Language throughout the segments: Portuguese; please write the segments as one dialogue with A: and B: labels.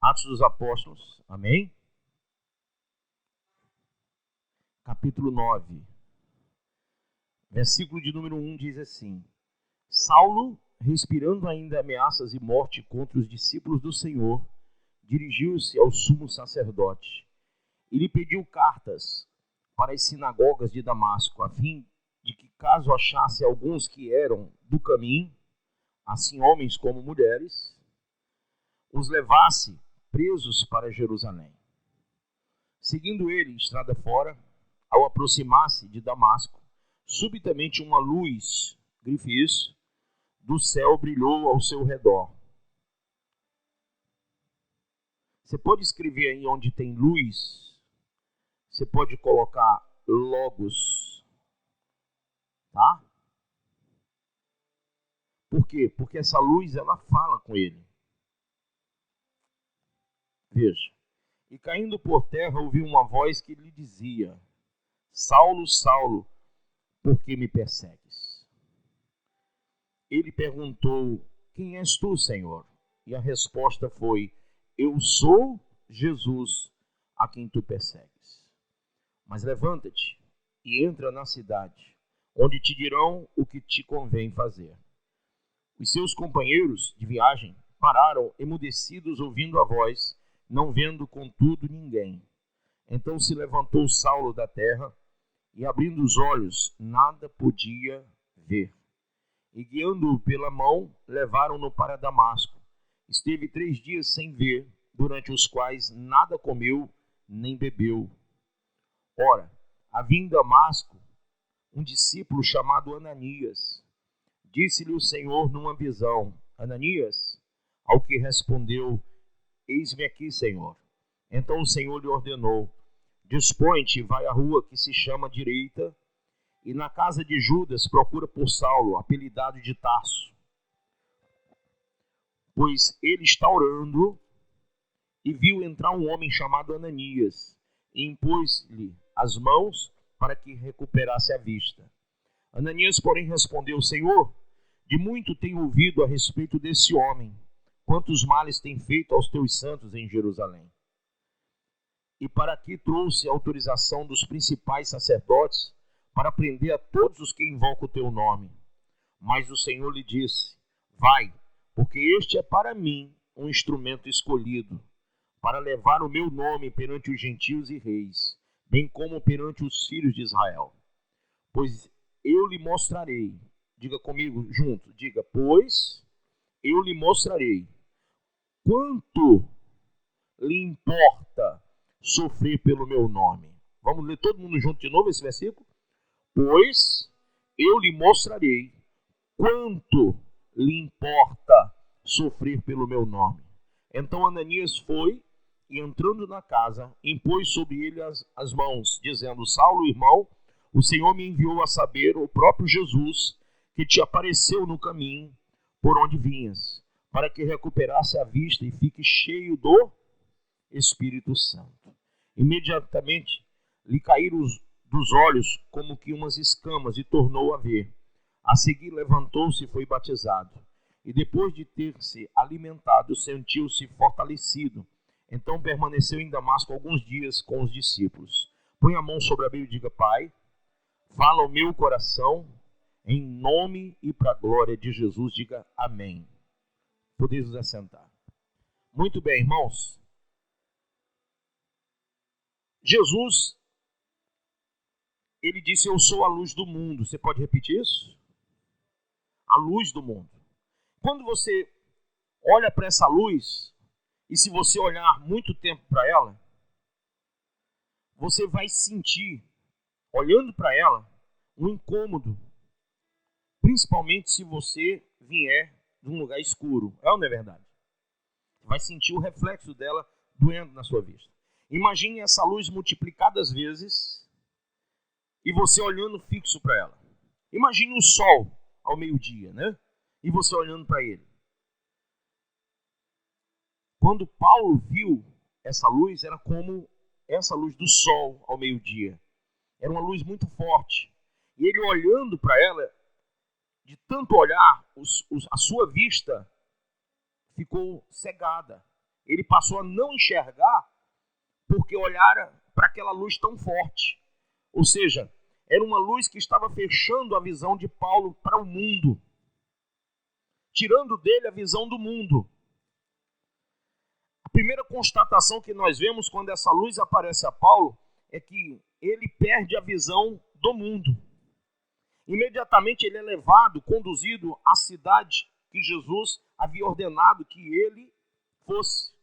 A: Atos dos Apóstolos, amém? Capítulo 9, versículo de número 1 diz assim: Saulo, respirando ainda ameaças e morte contra os discípulos do Senhor, dirigiu-se ao sumo sacerdote e lhe pediu cartas para as sinagogas de Damasco, a fim de que, caso achasse alguns que eram do caminho, assim homens como mulheres, os levasse presos para Jerusalém. Seguindo ele estrada fora, ao aproximar-se de Damasco, subitamente uma luz, grife isso, do céu brilhou ao seu redor. Você pode escrever aí onde tem luz, você pode colocar logos, tá? Por quê? Porque essa luz, ela fala com ele. Veja. E caindo por terra, ouviu uma voz que lhe dizia: Saulo, Saulo, por que me persegues? Ele perguntou: Quem és tu, Senhor? E a resposta foi: Eu sou Jesus, a quem tu persegues. Mas levanta-te e entra na cidade, onde te dirão o que te convém fazer. Os seus companheiros de viagem pararam emudecidos ouvindo a voz, não vendo contudo ninguém. Então se levantou Saulo da terra e, abrindo os olhos, nada podia ver. E guiando-o pela mão, levaram-no para Damasco. Esteve 3 dias sem ver, durante os quais nada comeu nem bebeu. Ora, havia em Damasco um discípulo chamado Ananias. Disse-lhe o Senhor numa visão: Ananias? Ao que respondeu: Eis-me aqui, Senhor. Então o Senhor lhe ordenou: Dispõe-te e vai à rua que se chama Direita, e na casa de Judas procura por Saulo, apelidado de Tarso. Pois ele está orando, e viu entrar um homem chamado Ananias, e impôs-lhe as mãos para que recuperasse a vista. Ananias, porém, respondeu: Senhor, de muito tenho ouvido a respeito desse homem, quantos males tem feito aos teus santos em Jerusalém. E para aqui trouxe a autorização dos principais sacerdotes para prender a todos os que invocam o teu nome. Mas o Senhor lhe disse: Vai, porque este é para mim um instrumento escolhido, para levar o meu nome perante os gentios e reis, bem como perante os filhos de Israel. Pois eu lhe mostrarei, diga comigo junto, diga, pois eu lhe mostrarei quanto lhe importa sofrer pelo meu nome. Vamos ler todo mundo junto de novo esse versículo? Pois eu lhe mostrarei quanto lhe importa sofrer pelo meu nome. Então Ananias foi e, entrando na casa, impôs sobre ele as mãos, dizendo: Saulo, irmão, o Senhor me enviou a saber, o próprio Jesus, que te apareceu no caminho por onde vinhas, para que recuperasse a vista e fique cheio do Espírito Santo. Imediatamente lhe caíram dos olhos como que umas escamas e tornou a ver. A seguir levantou-se e foi batizado. E depois de ter se alimentado, sentiu-se fortalecido. Então permaneceu em Damasco alguns dias com os discípulos. Põe a mão sobre a Bíblia e diga: Pai, fala ao meu coração, em nome e para a glória de Jesus. Diga amém. Podeis nos assentar. Muito bem, irmãos. Jesus, ele disse: Eu sou a luz do mundo. Você pode repetir isso? A luz do mundo. Quando você olha para essa luz, e se você olhar muito tempo para ela, você vai sentir, olhando para ela, um incômodo. Principalmente se você vier de um lugar escuro. É ou não é verdade? Você vai sentir o reflexo dela doendo na sua vista. Imagine essa luz multiplicadas vezes e você olhando fixo para ela. Imagine o sol ao meio-dia, né? E você olhando para ele. Quando Paulo viu essa luz, era como essa luz do sol ao meio-dia. Era uma luz muito forte. E ele olhando para ela, de tanto olhar, a sua vista ficou cegada. Ele passou a não enxergar porque olhara para aquela luz tão forte. Ou seja, era uma luz que estava fechando a visão de Paulo para o mundo, tirando dele a visão do mundo. A primeira constatação que nós vemos quando essa luz aparece a Paulo é que ele perde a visão do mundo. Imediatamente ele é levado, conduzido à cidade que Jesus havia ordenado que ele fosse.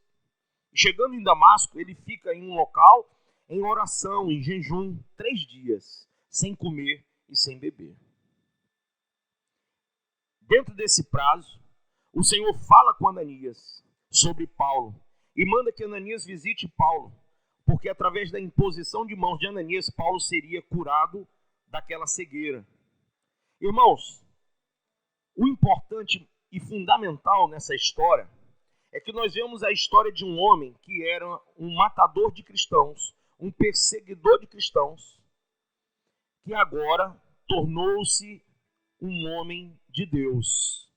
A: Chegando em Damasco, ele fica em um local, em oração, em jejum, 3 dias, sem comer e sem beber. Dentro desse prazo, o Senhor fala com Ananias sobre Paulo e manda que Ananias visite Paulo, porque através da imposição de mãos de Ananias, Paulo seria curado daquela cegueira. Irmãos, o importante e fundamental nessa história é que nós vemos a história de um homem que era um matador de cristãos, um perseguidor de cristãos, que agora tornou-se um homem de Deus.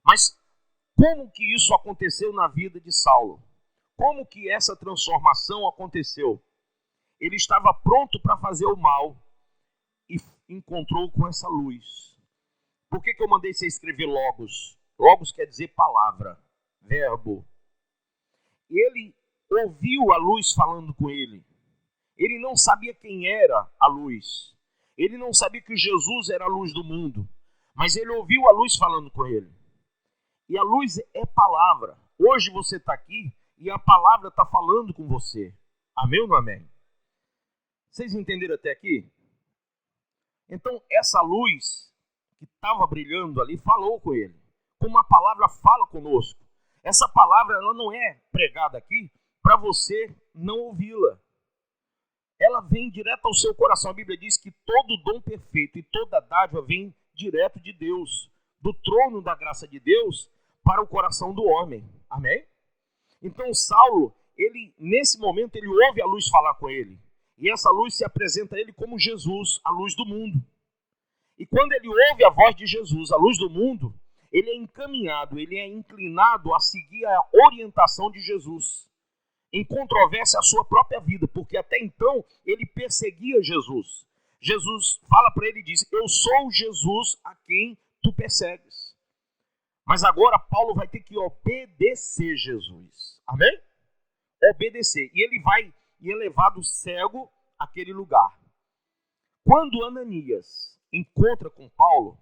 A: Mas como que isso aconteceu na vida de Saulo? Como que essa transformação aconteceu? Ele estava pronto para fazer o mal e encontrou com essa luz. Por que eu mandei você escrever logos? Logos quer dizer palavra, verbo. Ele ouviu a luz falando com ele. Ele não sabia quem era a luz. Ele não sabia que Jesus era a luz do mundo. Mas ele ouviu a luz falando com ele. E a luz é palavra. Hoje você está aqui e a palavra está falando com você. Amém ou não amém? Vocês entenderam até aqui? Então, essa luz que estava brilhando ali falou com ele. Como a palavra fala conosco. Essa palavra ela não é pregada aqui para você não ouvi-la. Ela vem direto ao seu coração. A Bíblia diz que todo dom perfeito e toda dádiva vem direto de Deus, do trono da graça de Deus para o coração do homem. Amém? Então Saulo, nesse momento, ele ouve a luz falar com ele. E essa luz se apresenta a ele como Jesus, a luz do mundo. E quando ele ouve a voz de Jesus, a luz do mundo, ele é encaminhado, ele é inclinado a seguir a orientação de Jesus. Em controvérsia à sua própria vida, porque até então ele perseguia Jesus. Jesus fala para ele e diz: eu sou Jesus a quem tu persegues. Mas agora Paulo vai ter que obedecer Jesus. Amém? Obedecer. E ele vai e é levado cego àquele lugar. Quando Ananias encontra com Paulo,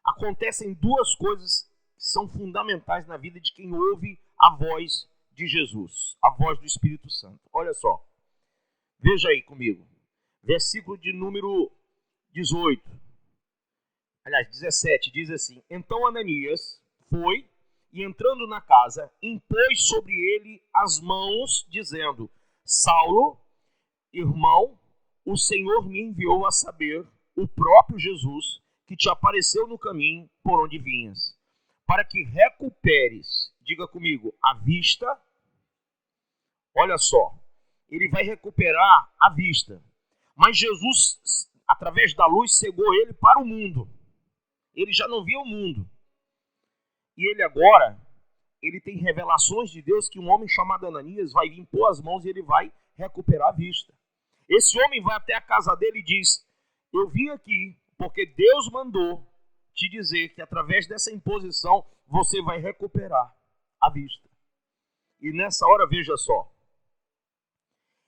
A: acontecem 2 coisas que são fundamentais na vida de quem ouve a voz de Jesus, a voz do Espírito Santo. Olha só, veja aí comigo, versículo de número 18, aliás, 17, diz assim: então Ananias foi e entrando na casa, impôs sobre ele as mãos, dizendo: Saulo, irmão, o Senhor me enviou a saber, o próprio Jesus, que te apareceu no caminho por onde vinhas, para que recuperes, diga comigo, a vista. Olha só, ele vai recuperar a vista. Mas Jesus, através da luz, cegou ele para o mundo. Ele já não via o mundo. E ele agora, ele tem revelações de Deus que um homem chamado Ananias vai vir pôr as mãos e ele vai recuperar a vista. Esse homem vai até a casa dele e diz: eu vim aqui porque Deus mandou te dizer que através dessa imposição você vai recuperar a vista. E nessa hora, veja só,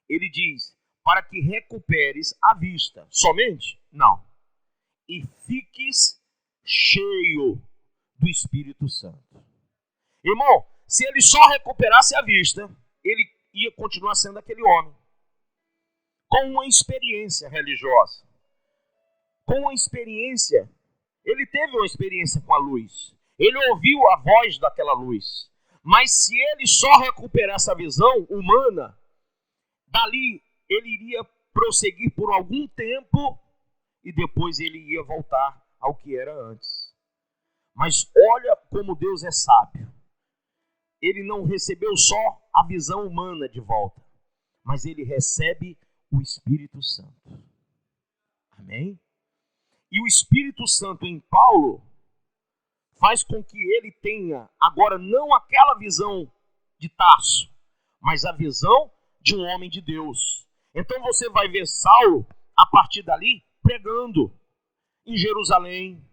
A: ele diz: para que recuperes a vista. Somente? Não. E fiques cheio do Espírito Santo. Irmão, se ele só recuperasse a vista, ele ia continuar sendo aquele homem. Com uma experiência religiosa. Com uma experiência. Ele teve uma experiência com a luz. Ele ouviu a voz daquela luz. Mas se ele só recuperasse a visão humana, dali ele iria prosseguir por algum tempo e depois ele ia voltar ao que era antes. Mas olha como Deus é sábio. Ele não recebeu só a visão humana de volta, mas ele recebe o Espírito Santo. Amém? E o Espírito Santo em Paulo faz com que ele tenha agora não aquela visão de Tarso, mas a visão de um homem de Deus. Então você vai ver Saulo, a partir dali, pregando em Jerusalém,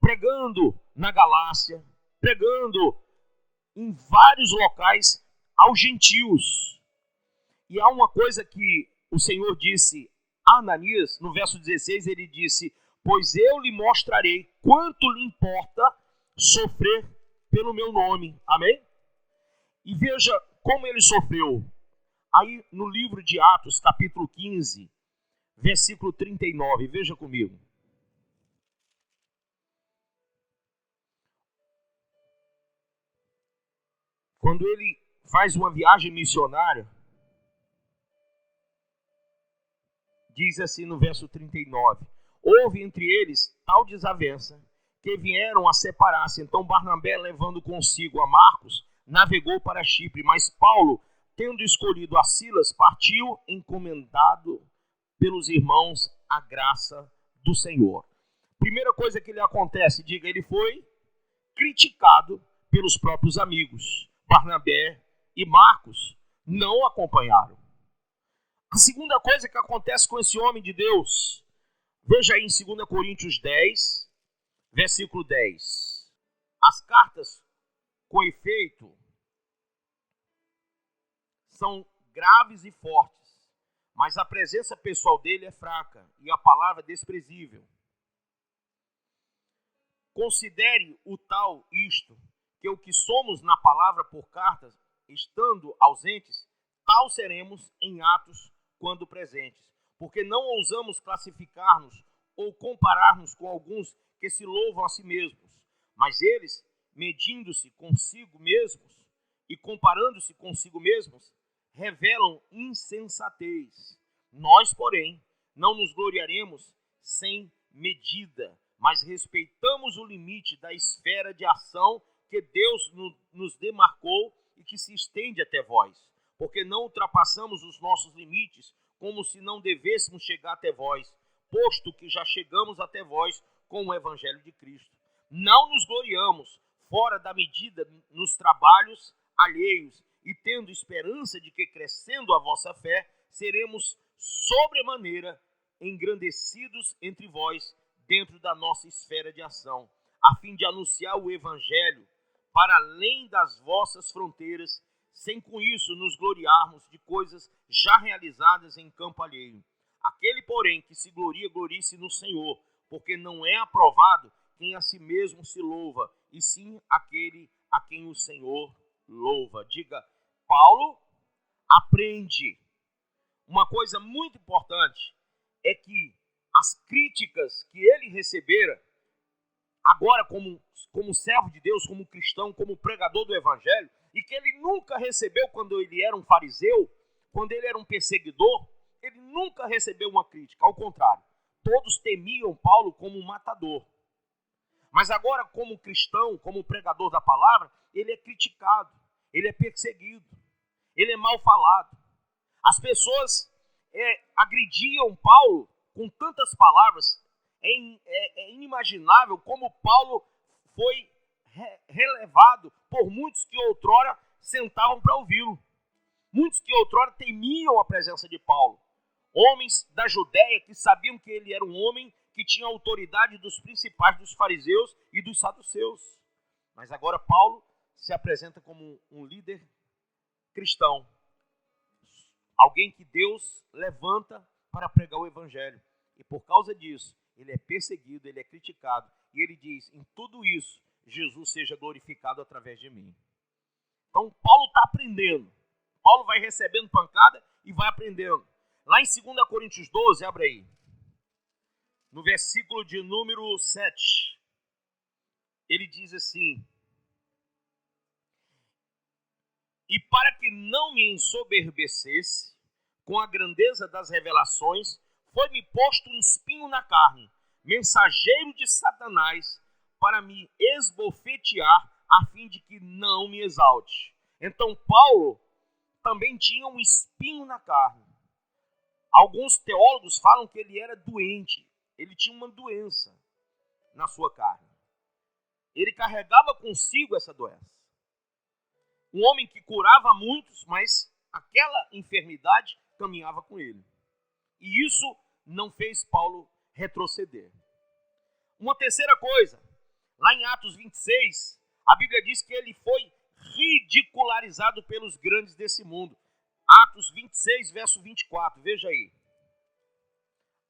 A: pregando na Galácia, pregando em vários locais aos gentios. E há uma coisa que o Senhor disse a Ananias, no verso 16, ele disse: pois eu lhe mostrarei quanto lhe importa sofrer pelo meu nome. Amém? E veja como ele sofreu. Aí no livro de Atos, capítulo 15, versículo 39, veja comigo. Quando ele faz uma viagem missionária, diz assim no verso 39, houve entre eles tal desavença que vieram a separar-se. Então Barnabé, levando consigo a Marcos, navegou para Chipre, mas Paulo, tendo escolhido a Silas, partiu encomendado pelos irmãos a graça do Senhor. Primeira coisa que lhe acontece, diga, ele foi criticado pelos próprios amigos. Barnabé e Marcos não o acompanharam. A segunda coisa que acontece com esse homem de Deus, veja aí em 2 Coríntios 10, versículo 10. As cartas, com efeito, são graves e fortes, mas a presença pessoal dele é fraca e a palavra é desprezível. Considere o tal isto, que o que somos na palavra por cartas, estando ausentes, tal seremos em atos quando presentes. Porque não ousamos classificar-nos ou comparar-nos com alguns que se louvam a si mesmos, mas eles, medindo-se consigo mesmos e comparando-se consigo mesmos, revelam insensatez. Nós, porém, não nos gloriaremos sem medida, mas respeitamos o limite da esfera de ação que Deus nos demarcou e que se estende até vós, porque não ultrapassamos os nossos limites como se não devêssemos chegar até vós, posto que já chegamos até vós com o Evangelho de Cristo. Não nos gloriamos fora da medida nos trabalhos alheios e tendo esperança de que, crescendo a vossa fé, seremos sobremaneira engrandecidos entre vós dentro da nossa esfera de ação, a fim de anunciar o Evangelho para além das vossas fronteiras, sem com isso nos gloriarmos de coisas já realizadas em campo alheio. Aquele, porém, que se gloria, glorie-se no Senhor, porque não é aprovado quem a si mesmo se louva, e sim aquele a quem o Senhor louva. Diga, Paulo aprende. Uma coisa muito importante é que as críticas que ele recebera, agora como servo de Deus, como cristão, como pregador do Evangelho, e que ele nunca recebeu quando ele era um fariseu, quando ele era um perseguidor, ele nunca recebeu uma crítica, ao contrário, todos temiam Paulo como um matador. Mas agora, como cristão, como pregador da palavra, ele é criticado, ele é perseguido, ele é mal falado. As pessoas agrediam Paulo com tantas palavras. É inimaginável como Paulo foi relevado por muitos que outrora sentavam para ouvi-lo. Muitos que outrora temiam a presença de Paulo. Homens da Judéia que sabiam que ele era um homem que tinha autoridade dos principais dos fariseus e dos saduceus. Mas agora Paulo se apresenta como um líder cristão. Alguém que Deus levanta para pregar o Evangelho. E por causa disso, ele é perseguido, ele é criticado. E ele diz, em tudo isso, Jesus seja glorificado através de mim. Então Paulo está aprendendo. Paulo vai recebendo pancada e vai aprendendo. Lá em 2 Coríntios 12, abre aí. No versículo de número 7. Ele diz assim: e para que não me ensoberbecesse com a grandeza das revelações, foi-me posto um espinho na carne, mensageiro de Satanás, para me esbofetear, a fim de que não me exalte. Então Paulo também tinha um espinho na carne. Alguns teólogos falam que ele era doente, ele tinha uma doença na sua carne. Ele carregava consigo essa doença. um homem que curava muitos, mas aquela enfermidade caminhava com ele. E isso não fez Paulo retroceder. Uma terceira coisa, lá em Atos 26, a Bíblia diz que ele foi ridicularizado pelos grandes desse mundo. Atos 26, verso 24, veja aí.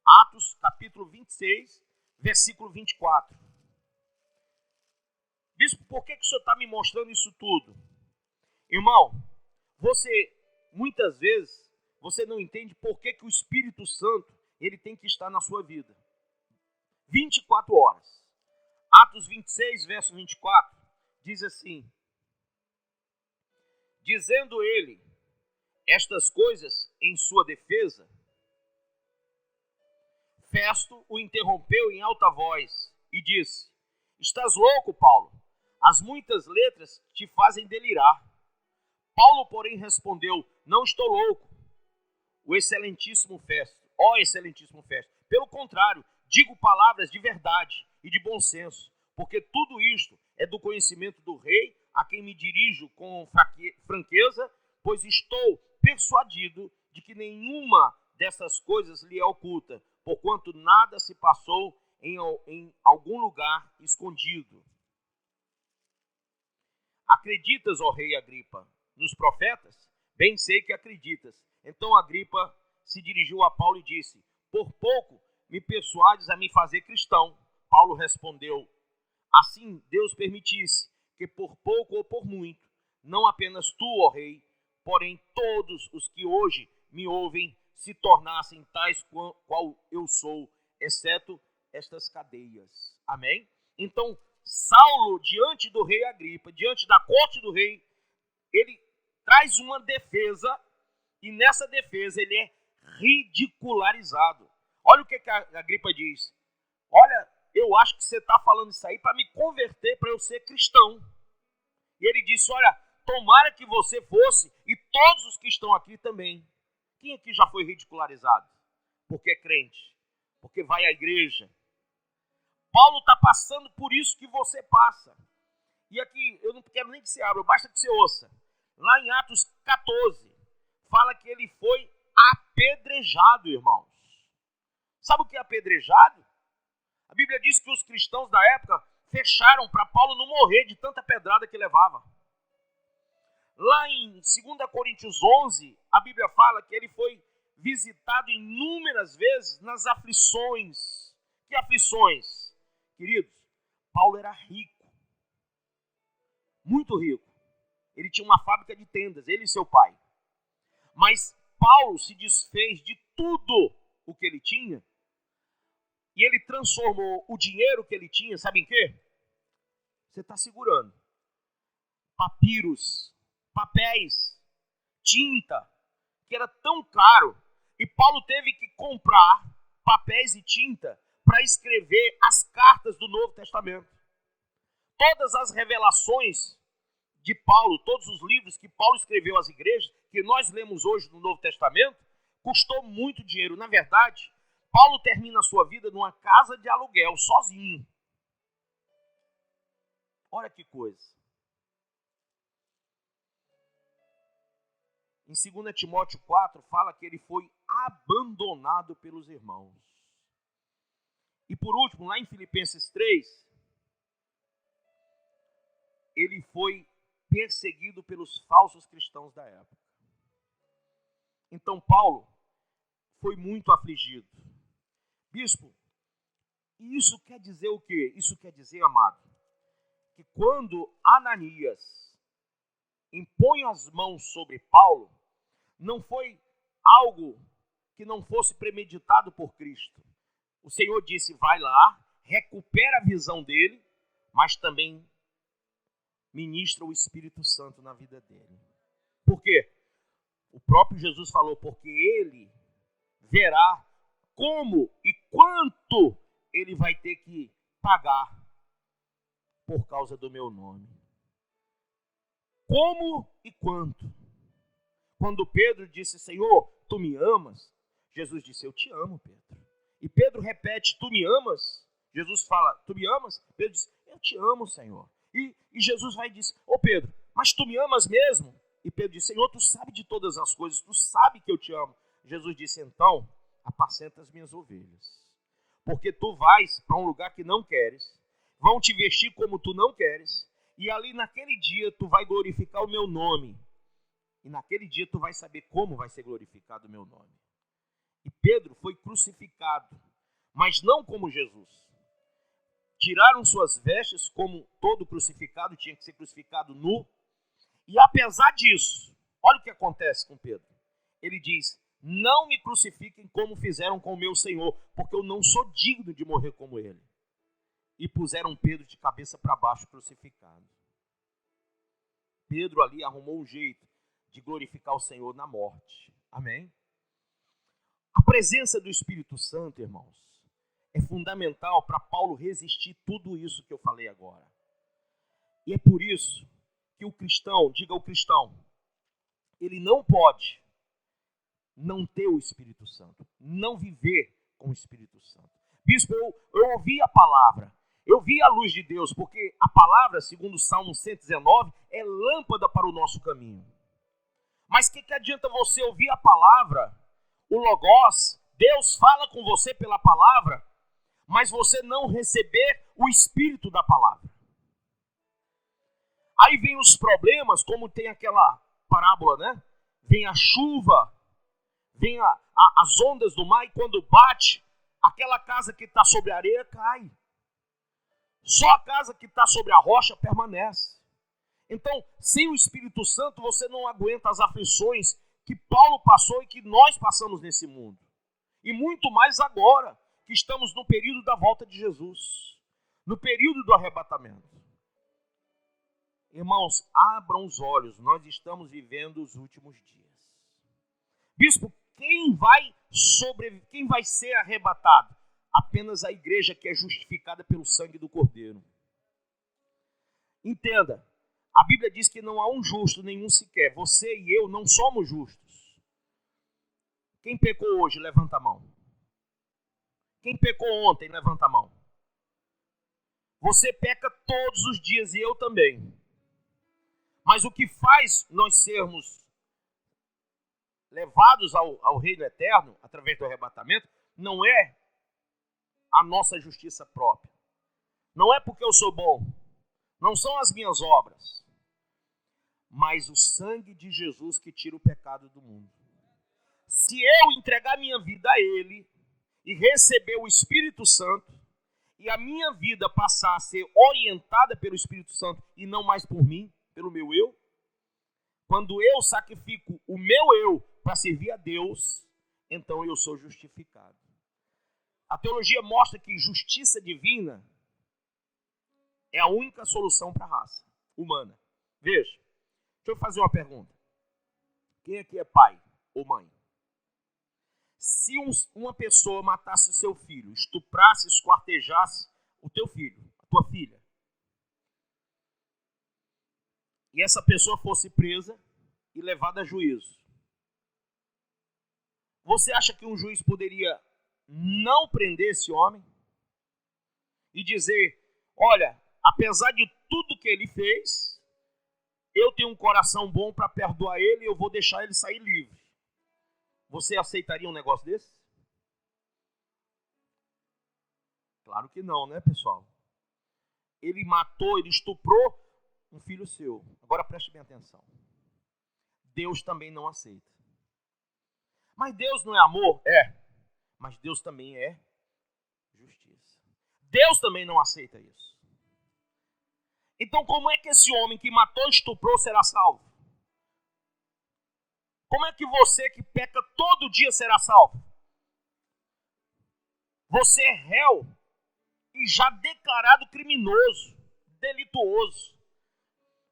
A: Atos, capítulo 26, versículo 24. Bispo, por que o senhor está me mostrando isso tudo? Irmão, muitas vezes, você não entende por que o Espírito Santo, ele tem que estar na sua vida. 24 horas. Atos 26, verso 24, diz assim: dizendo ele estas coisas em sua defesa, Festo o interrompeu em alta voz e disse: estás louco, Paulo? As muitas letras te fazem delirar. Paulo, porém, respondeu: não estou louco, o excelentíssimo Festo, ó excelentíssimo Festo. Pelo contrário, digo palavras de verdade e de bom senso, porque tudo isto é do conhecimento do rei, a quem me dirijo com franqueza, pois estou persuadido de que nenhuma dessas coisas lhe é oculta, porquanto nada se passou em algum lugar escondido. Acreditas, ó rei Agripa, nos profetas? Bem sei que acreditas. Então Agripa se dirigiu a Paulo e disse: por pouco me persuades a me fazer cristão. Paulo respondeu: assim Deus permitisse que por pouco ou por muito, não apenas tu, ó rei, porém todos os que hoje me ouvem se tornassem tais qual eu sou, exceto estas cadeias. Amém? Então, Saulo, diante do rei Agripa, diante da corte do rei, ele traz uma defesa, e nessa defesa ele é ridicularizado. Olha o que a Agripa diz: olha, eu acho que você está falando isso aí para me converter, para eu ser cristão. E ele disse: olha, tomara que você fosse, e todos os que estão aqui também. Quem aqui já foi ridicularizado? Porque é crente, porque vai à igreja. Paulo está passando por isso que você passa. E aqui, eu não quero nem que você abra, basta que você ouça. Lá em Atos 14, fala que ele foi apedrejado, irmãos. Sabe o que é apedrejado? A Bíblia diz que os cristãos da época fecharam para Paulo não morrer de tanta pedrada que levava. Lá em 2 Coríntios 11, a Bíblia fala que ele foi visitado inúmeras vezes nas aflições. Que aflições? Queridos, Paulo era rico, muito rico. Ele tinha uma fábrica de tendas, ele e seu pai. Mas Paulo se desfez de tudo o que ele tinha e ele transformou o dinheiro que ele tinha, sabe em quê? Você está segurando. Papiros, papéis, tinta, que era tão caro. E Paulo teve que comprar papéis e tinta para escrever as cartas do Novo Testamento. Todas as revelações de Paulo, todos os livros que Paulo escreveu às igrejas, que nós lemos hoje no Novo Testamento, custou muito dinheiro. Na verdade, Paulo termina a sua vida numa casa de aluguel, sozinho. Olha que coisa. Em 2 Timóteo 4, fala que ele foi abandonado pelos irmãos. E por último, lá em Filipenses 3, ele foi perseguido pelos falsos cristãos da época. Então Paulo foi muito afligido. Bispo, isso quer dizer o quê? Isso quer dizer, amado, que quando Ananias impõe as mãos sobre Paulo, não foi algo que não fosse premeditado por Cristo. O Senhor disse: vai lá, recupera a visão dele, mas também ministra o Espírito Santo na vida dele. Por quê? O próprio Jesus falou: porque ele verá como e quanto ele vai ter que pagar por causa do meu nome. Como e quanto? Quando Pedro disse: Senhor, tu me amas? Jesus disse: eu te amo, Pedro. E Pedro repete: tu me amas? Jesus fala: tu me amas? Pedro diz: eu te amo, Senhor. E Jesus vai e diz: ô Pedro, mas tu me amas mesmo? E Pedro disse, Senhor, tu sabe de todas as coisas, tu sabe que eu te amo. Jesus disse, então, apacenta as minhas ovelhas. Porque tu vais para um lugar que não queres, vão te vestir como tu não queres, e ali naquele dia tu vai glorificar o meu nome. E naquele dia tu vai saber como vai ser glorificado o meu nome. E Pedro foi crucificado, mas não como Jesus. Tiraram suas vestes, como todo crucificado tinha que ser crucificado nu. E apesar disso, olha o que acontece com Pedro. Ele diz, não me crucifiquem como fizeram com o meu Senhor, porque eu não sou digno de morrer como ele. E puseram Pedro de cabeça para baixo crucificado. Pedro ali arrumou um jeito de glorificar o Senhor na morte. Amém? A presença do Espírito Santo, irmãos, é fundamental para Paulo resistir tudo isso que eu falei agora. E é por isso que o cristão, diga o cristão, ele não pode não ter o Espírito Santo, não viver com o Espírito Santo. Bispo, eu ouvi a palavra, eu vi a luz de Deus, porque a palavra, segundo o Salmo 119, é lâmpada para o nosso caminho. Mas o que adianta você ouvir a palavra, o Logos, Deus fala com você pela palavra, mas você não receber o Espírito da palavra? Aí vem os problemas, como tem aquela parábola, né? Vem a chuva, vem as ondas do mar, e quando bate, aquela casa que está sobre a areia cai. Só a casa que está sobre a rocha permanece. Então, sem o Espírito Santo, você não aguenta as aflições que Paulo passou e que nós passamos nesse mundo. E muito mais agora, que estamos no período da volta de Jesus, no período do arrebatamento. Irmãos, abram os olhos, nós estamos vivendo os últimos dias. Bispo, quem vai ser arrebatado? Apenas a igreja que é justificada pelo sangue do Cordeiro. Entenda, a Bíblia diz que não há um justo, nenhum sequer. Você e eu não somos justos. Quem pecou hoje, levanta a mão. Quem pecou ontem, levanta a mão. Você peca todos os dias e eu também. Mas o que faz nós sermos levados ao reino eterno, através do arrebatamento, não é a nossa justiça própria. Não é porque eu sou bom. Não são as minhas obras. Mas o sangue de Jesus que tira o pecado do mundo. Se eu entregar minha vida a Ele e receber o Espírito Santo, e a minha vida passar a ser orientada pelo Espírito Santo e não mais por mim, pelo meu eu, quando eu sacrifico o meu eu para servir a Deus, então eu sou justificado. A teologia mostra que justiça divina é a única solução para a raça humana. Veja, deixa eu fazer uma pergunta. Quem aqui é pai ou mãe? Se uma pessoa matasse seu filho, estuprasse, esquartejasse o teu filho, a tua filha, e essa pessoa fosse presa e levada a juízo, você acha que um juiz poderia não prender esse homem e dizer, olha, apesar de tudo que ele fez, eu tenho um coração bom para perdoar ele e eu vou deixar ele sair livre? Você aceitaria um negócio desse? Claro que não, né, pessoal? Ele matou, ele estuprou um filho seu. Agora preste bem atenção. Deus também não aceita. Mas Deus não é amor? É. Mas Deus também é justiça. Deus também não aceita isso. Então como é que esse homem que matou e estuprou será salvo? Como é que você que peca todo dia será salvo? Você é réu e já declarado criminoso, delituoso.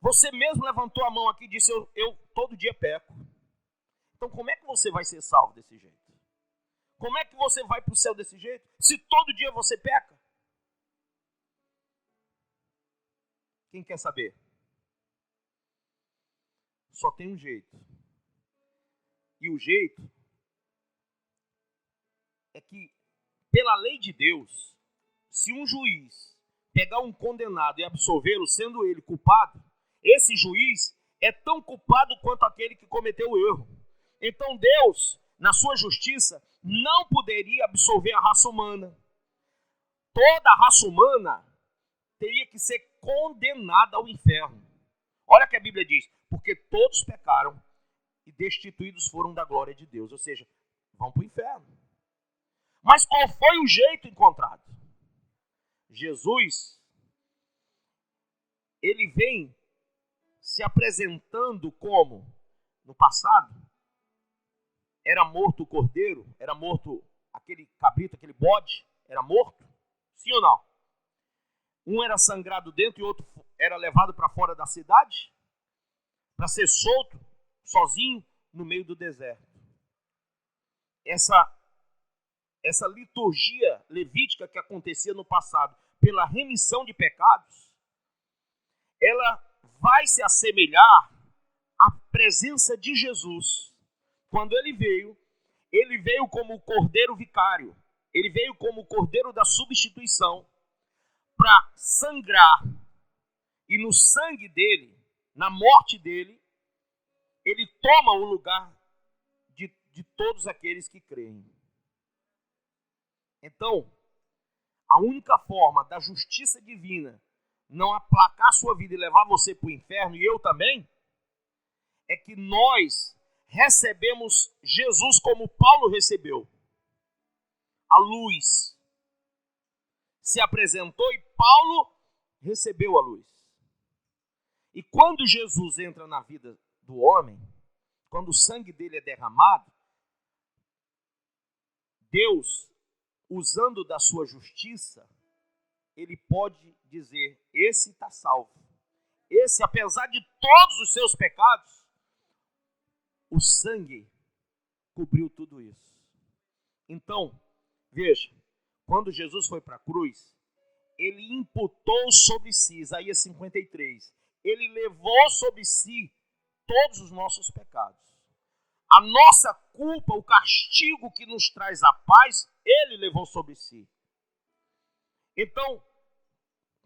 A: Você mesmo levantou a mão aqui e disse, eu todo dia peco. Então como é que você vai ser salvo desse jeito? Como é que você vai para o céu desse jeito? Se todo dia você peca? Quem quer saber? Só tem um jeito. E o jeito é que, pela lei de Deus, se um juiz pegar um condenado e absolvê-lo, sendo ele culpado, esse juiz é tão culpado quanto aquele que cometeu o erro. Então Deus, na sua justiça, não poderia absolver a raça humana. Toda a raça humana teria que ser condenada ao inferno. Olha o que a Bíblia diz: porque todos pecaram e destituídos foram da glória de Deus. Ou seja, vão para o inferno. Mas qual foi o jeito encontrado? Jesus, ele vem se apresentando como, no passado, era morto o cordeiro, era morto aquele cabrito, aquele bode, era morto, sim ou não? Um era sangrado dentro e outro era levado para fora da cidade, para ser solto, sozinho, no meio do deserto. Essa liturgia levítica que acontecia no passado, pela remissão de pecados, ela vai se assemelhar à presença de Jesus. Quando ele veio como o cordeiro vicário, ele veio como o cordeiro da substituição, para sangrar, e no sangue dele, na morte dele, ele toma o lugar de todos aqueles que creem. Então, a única forma da justiça divina não aplacar a sua vida e levar você para o inferno, e eu também, é que nós recebemos Jesus como Paulo recebeu. A luz se apresentou e Paulo recebeu a luz. E quando Jesus entra na vida do homem, quando o sangue dele é derramado, Deus, usando da sua justiça, ele pode dizer: esse está salvo. Esse, apesar de todos os seus pecados, o sangue cobriu tudo isso. Então, veja, quando Jesus foi para a cruz, ele imputou sobre si, Isaías 53, ele levou sobre si todos os nossos pecados. A nossa culpa, o castigo que nos traz a paz, ele levou sobre si. Então,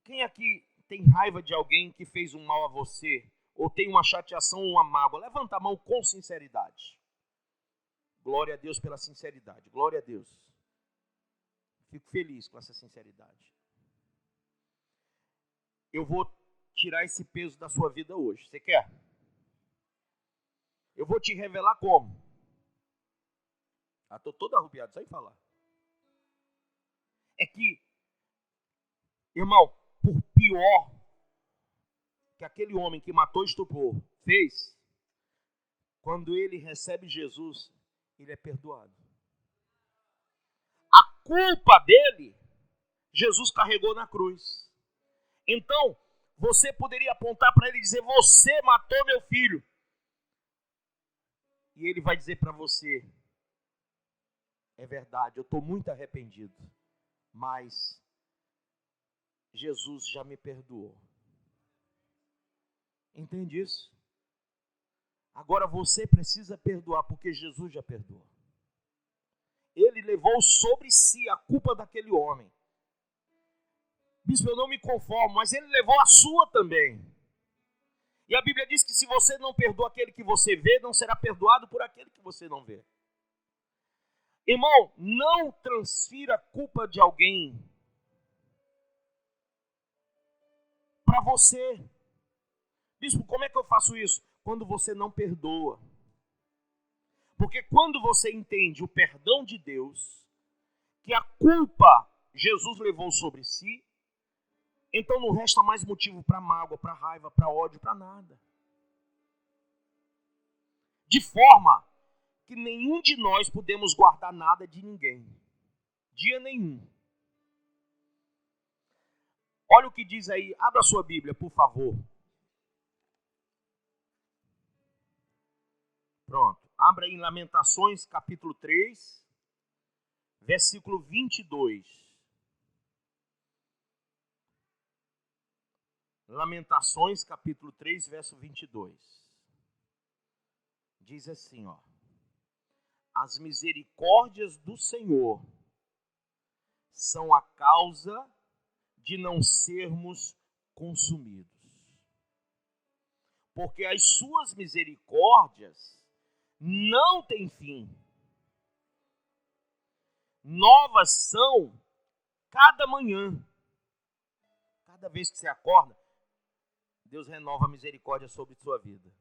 A: quem aqui tem raiva de alguém que fez um mal a você, ou tem uma chateação ou uma mágoa? Levanta a mão com sinceridade. Glória a Deus pela sinceridade. Glória a Deus. Fico feliz com essa sinceridade. Eu vou tirar esse peso da sua vida hoje. Você quer? Eu vou te revelar como. Estou todo arrupiado, só em falar. É que, irmão, por pior que aquele homem que matou e estuprou fez, quando ele recebe Jesus, ele é perdoado. A culpa dele, Jesus carregou na cruz. Então, você poderia apontar para ele e dizer: você matou meu filho. E ele vai dizer para você: é verdade, eu estou muito arrependido, mas Jesus já me perdoou. Entende isso? Agora você precisa perdoar, porque Jesus já perdoou. Ele levou sobre si a culpa daquele homem. Bispo, eu não me conformo, mas ele levou a sua também. E a Bíblia diz que se você não perdoa aquele que você vê, não será perdoado por aquele que você não vê. Irmão, não transfira a culpa de alguém para você. Bispo, como é que eu faço isso? Quando você não perdoa. Porque quando você entende o perdão de Deus, que a culpa Jesus levou sobre si, então não resta mais motivo para mágoa, para raiva, para ódio, para nada. De forma que nenhum de nós podemos guardar nada de ninguém. Dia nenhum. Olha o que diz aí, abra a sua Bíblia, por favor. Pronto, abra em Lamentações, capítulo 3, versículo 22. Lamentações, capítulo 3, verso 22. Diz assim, ó: as misericórdias do Senhor são a causa de não sermos consumidos. porque as suas misericórdias não têm fim. Novas são cada manhã. Cada vez que você acorda, Deus renova a misericórdia sobre sua vida.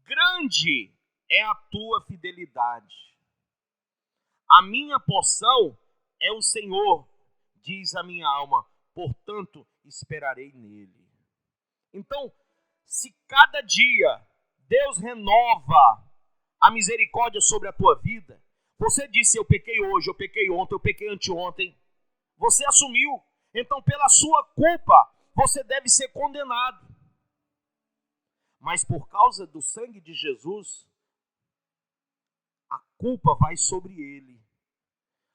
A: Grande é a tua fidelidade. A minha porção é o Senhor, diz a minha alma, portanto esperarei nele. Então, se cada dia Deus renova a misericórdia sobre a tua vida, você disse, eu pequei hoje, eu pequei ontem, eu pequei anteontem, você assumiu. Então, pela sua culpa, você deve ser condenado. Mas por causa do sangue de Jesus, a culpa vai sobre ele.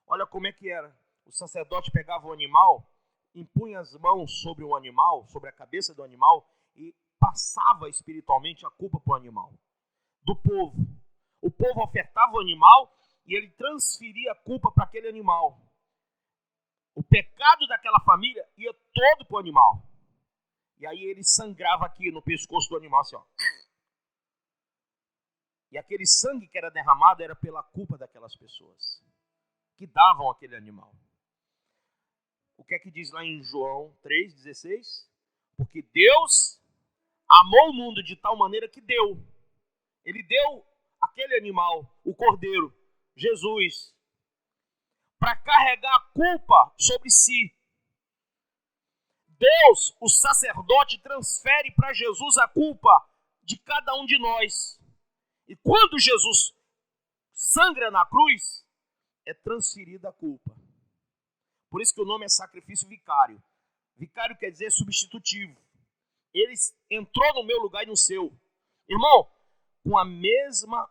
A: Olha como é que era. O sacerdote pegava o animal, impunha as mãos sobre o animal, sobre a cabeça do animal, e passava espiritualmente a culpa para o animal, do povo. O povo ofertava o animal e ele transferia a culpa para aquele animal. O pecado daquela família ia todo para o animal. E aí ele sangrava aqui no pescoço do animal, assim, ó. E aquele sangue que era derramado era pela culpa daquelas pessoas que davam aquele animal. O que é que diz lá em João 3,16? Porque Deus amou o mundo de tal maneira que deu. Ele deu aquele animal, o cordeiro, Jesus, para carregar a culpa sobre si. Deus, o sacerdote, transfere para Jesus a culpa de cada um de nós. E quando Jesus sangra na cruz, é transferida a culpa. Por isso que o nome é sacrifício vicário. Vicário quer dizer substitutivo. Ele entrou no meu lugar e no seu. Irmão, com a mesma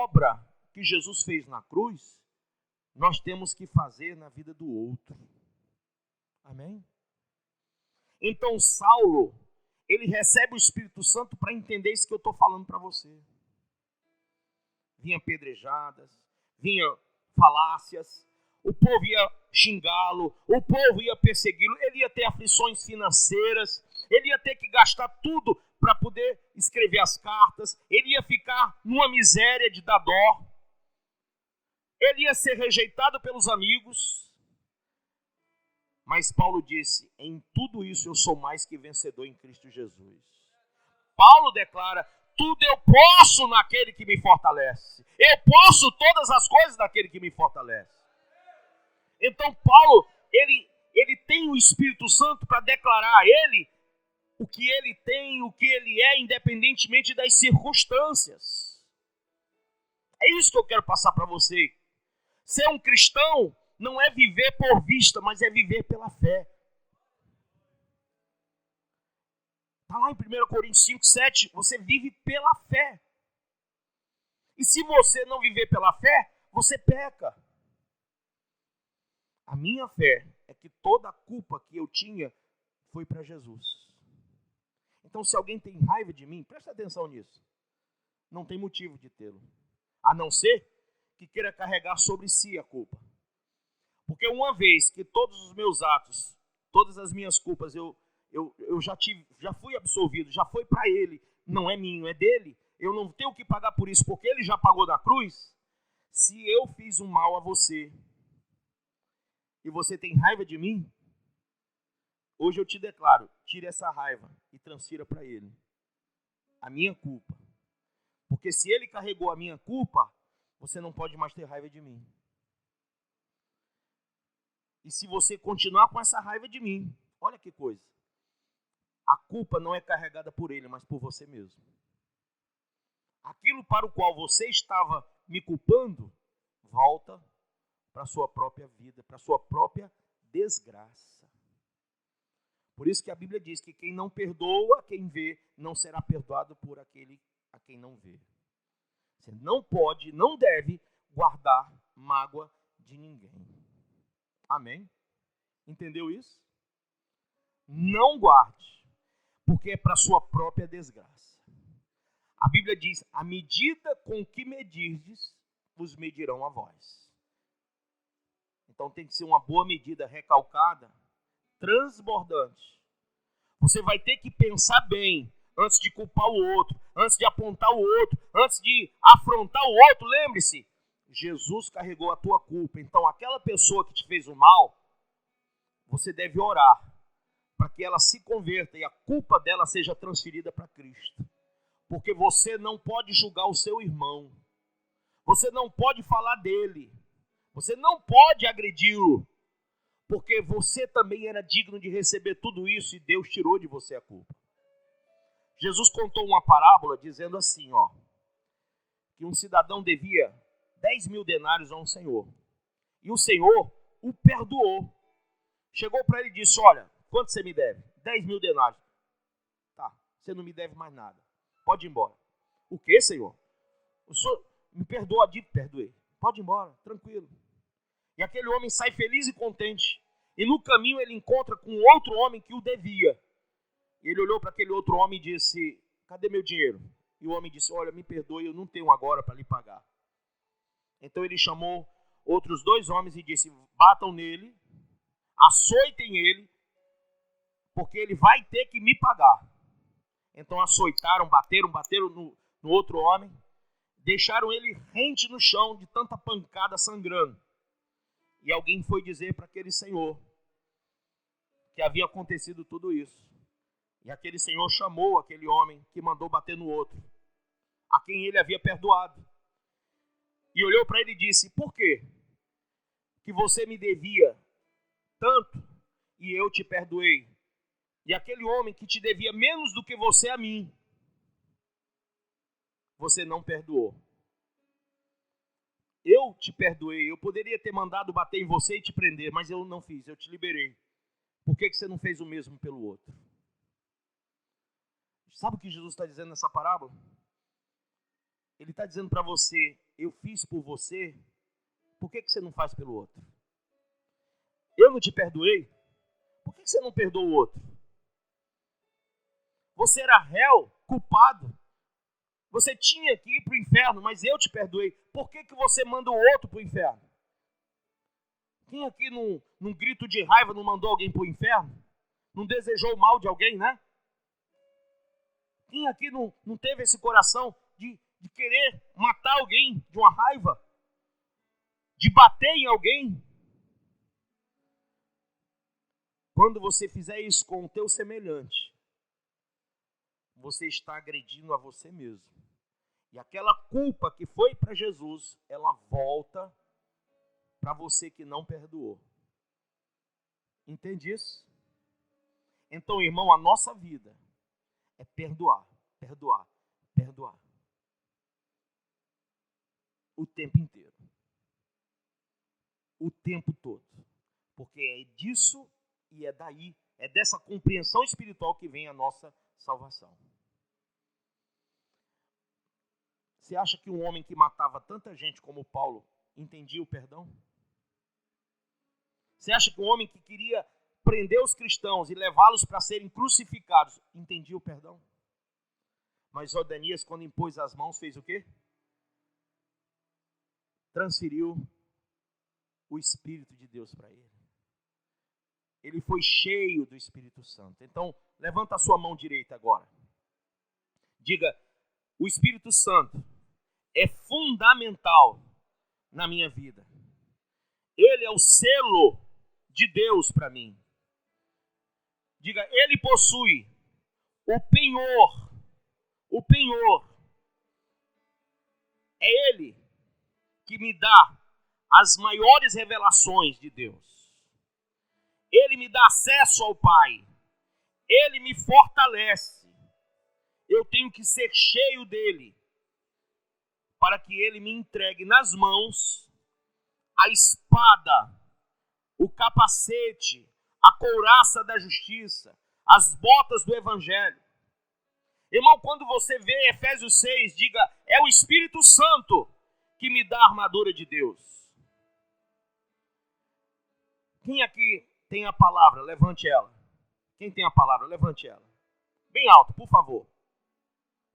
A: obra que Jesus fez na cruz, nós temos que fazer na vida do outro. Amém? Então Saulo, ele recebe o Espírito Santo para entender isso que eu estou falando para você. Vinha apedrejadas, vinha falácias, o povo ia xingá-lo, o povo ia persegui-lo, ele ia ter aflições financeiras, ele ia ter que gastar tudo para poder escrever as cartas, ele ia ficar numa miséria de dar dó, ele ia ser rejeitado pelos amigos. Mas Paulo disse, em tudo isso eu sou mais que vencedor em Cristo Jesus. Paulo declara, tudo eu posso naquele que me fortalece. Eu posso todas as coisas naquele que me fortalece. Então Paulo, ele tem o Espírito Santo para declarar a ele o que ele tem, o que ele é, independentemente das circunstâncias. É isso que eu quero passar para você. Ser um cristão não é viver por vista, mas é viver pela fé. Está lá em 1 Coríntios 5,7, você vive pela fé. E se você não viver pela fé, você peca. A minha fé é que toda a culpa que eu tinha foi para Jesus. Então se alguém tem raiva de mim, presta atenção nisso. Não tem motivo de tê-lo. A não ser que queira carregar sobre si a culpa. Porque uma vez que todos os meus atos, todas as minhas culpas, eu já fui absolvido, já foi para ele, não é minha, é dele, eu não tenho que pagar por isso, porque ele já pagou na cruz. Se eu fiz um mal a você, e você tem raiva de mim, hoje eu te declaro, tire essa raiva e transfira para ele a minha culpa. Porque se ele carregou a minha culpa, você não pode mais ter raiva de mim. E se você continuar com essa raiva de mim, olha que coisa. A culpa não é carregada por ele, mas por você mesmo. Aquilo para o qual você estava me culpando, volta para a sua própria vida, para a sua própria desgraça. Por isso que a Bíblia diz que quem não perdoa, quem vê, não será perdoado por aquele a quem não vê. Você não pode, não deve guardar mágoa de ninguém. Amém? Entendeu isso? Não guarde, porque é para a sua própria desgraça. A Bíblia diz, à medida com que medirdes, vos medirão a vós. Então tem que ser uma boa medida recalcada, transbordante. Você vai ter que pensar bem antes de culpar o outro, antes de apontar o outro, antes de afrontar o outro. Lembre-se, Jesus carregou a tua culpa. Então, aquela pessoa que te fez o mal, você deve orar para que ela se converta e a culpa dela seja transferida para Cristo. Porque você não pode julgar o seu irmão. Você não pode falar dele. Você não pode agredi-lo. Porque você também era digno de receber tudo isso e Deus tirou de você a culpa. Jesus contou uma parábola dizendo assim, que um cidadão devia 10.000 denários a um senhor. E o senhor o perdoou. Chegou para ele e disse, olha, quanto você me deve? 10.000 denários. Tá, você não me deve mais nada. Pode ir embora. O que, senhor? O senhor me perdoa a dívida? Perdoei. Pode ir embora, tranquilo. E aquele homem sai feliz e contente. E no caminho ele encontra com outro homem que o devia. E ele olhou para aquele outro homem e disse, cadê meu dinheiro? E o homem disse, olha, me perdoe, eu não tenho agora para lhe pagar. Então ele chamou outros 2 homens e disse, batam nele, açoitem ele, porque ele vai ter que me pagar. Então açoitaram, bateram no outro homem, deixaram ele rente no chão de tanta pancada sangrando. E alguém foi dizer para aquele senhor que havia acontecido tudo isso. E aquele senhor chamou aquele homem que mandou bater no outro, a quem ele havia perdoado. E olhou para ele e disse, por quê? Que você me devia tanto e eu te perdoei. E aquele homem que te devia menos do que você a mim, você não perdoou. Eu te perdoei, eu poderia ter mandado bater em você e te prender, mas eu não fiz, eu te liberei. Por que você não fez o mesmo pelo outro? Sabe o que Jesus está dizendo nessa parábola? Ele está dizendo para você, eu fiz por você, por que você não faz pelo outro? Eu não te perdoei, por que você não perdoa o outro? Você era réu, culpado, você tinha que ir para o inferno, mas eu te perdoei. Por que você manda o outro para o inferno? Quem aqui num grito de raiva não mandou alguém para o inferno? Não desejou o mal de alguém, né? Quem aqui não teve esse coração de querer matar alguém de uma raiva? De bater em alguém? Quando você fizer isso com o teu semelhante, você está agredindo a você mesmo. E aquela culpa que foi para Jesus, ela volta para você que não perdoou. Entende isso? Então, irmão, a nossa vida é perdoar, perdoar, perdoar. O tempo inteiro. O tempo todo. Porque é disso e é daí, é dessa compreensão espiritual que vem a nossa salvação. Você acha que um homem que matava tanta gente como Paulo entendia o perdão? Você acha que um homem que queria prender os cristãos e levá-los para serem crucificados entendia o perdão? Mas Odenias, quando impôs as mãos, fez o quê? Transferiu o Espírito de Deus para ele. Ele foi cheio do Espírito Santo. Então, levanta a sua mão direita agora. Diga, o Espírito Santo é fundamental na minha vida. Ele é o selo de Deus para mim. Diga, ele possui o penhor. O penhor. É ele que me dá as maiores revelações de Deus. Ele me dá acesso ao Pai. Ele me fortalece. Eu tenho que ser cheio dele para que ele me entregue nas mãos a espada, o capacete, a couraça da justiça, as botas do evangelho. Irmão, quando você vê Efésios 6, diga, é o Espírito Santo que me dá a armadura de Deus. Quem aqui tem a palavra? Levante ela. Quem tem a palavra? Levante ela. Bem alto, por favor.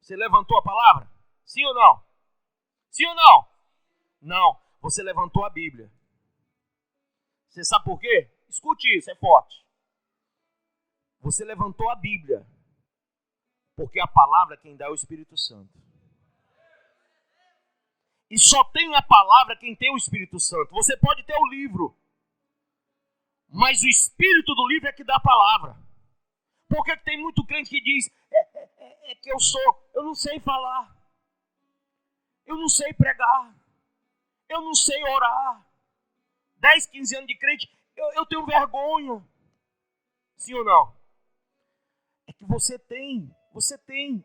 A: Você levantou a palavra? Sim ou não? Sim ou não? Não. Você levantou a Bíblia. Você sabe por quê? Escute isso, é forte. Você levantou a Bíblia, porque a palavra quem dá é o Espírito Santo. E só tem a palavra quem tem o Espírito Santo. Você pode ter o livro, mas o Espírito do livro é que dá a palavra. Porque tem muito crente que diz, que eu não sei falar, eu não sei pregar, eu não sei orar. 10, 15 anos de crente, eu tenho vergonha. Sim ou não? É que você tem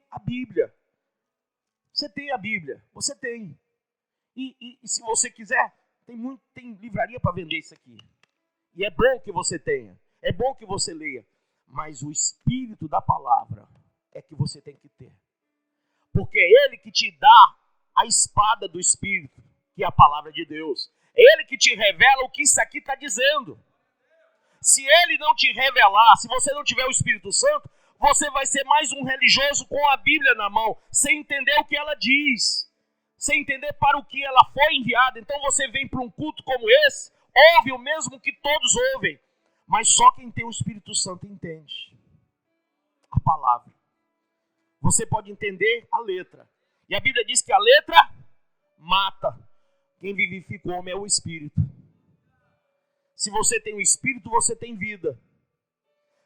A: a Bíblia. Você tem a Bíblia, você tem. E se você quiser, tem livraria para vender isso aqui. E é bom que você tenha, é bom que você leia. Mas o Espírito da palavra é que você tem que ter. Porque é Ele que te dá a espada do Espírito, que é a palavra de Deus. É Ele que te revela o que isso aqui está dizendo. Se Ele não te revelar, se você não tiver o Espírito Santo, você vai ser mais um religioso com a Bíblia na mão, sem entender o que ela diz, sem entender para o que ela foi enviada. Então você vem para um culto como esse, ouve o mesmo que todos ouvem, mas só quem tem o Espírito Santo entende a palavra. Você pode entender a letra, e a Bíblia diz que a letra mata. Quem vivifica o homem é o Espírito. Se você tem o Espírito, você tem vida.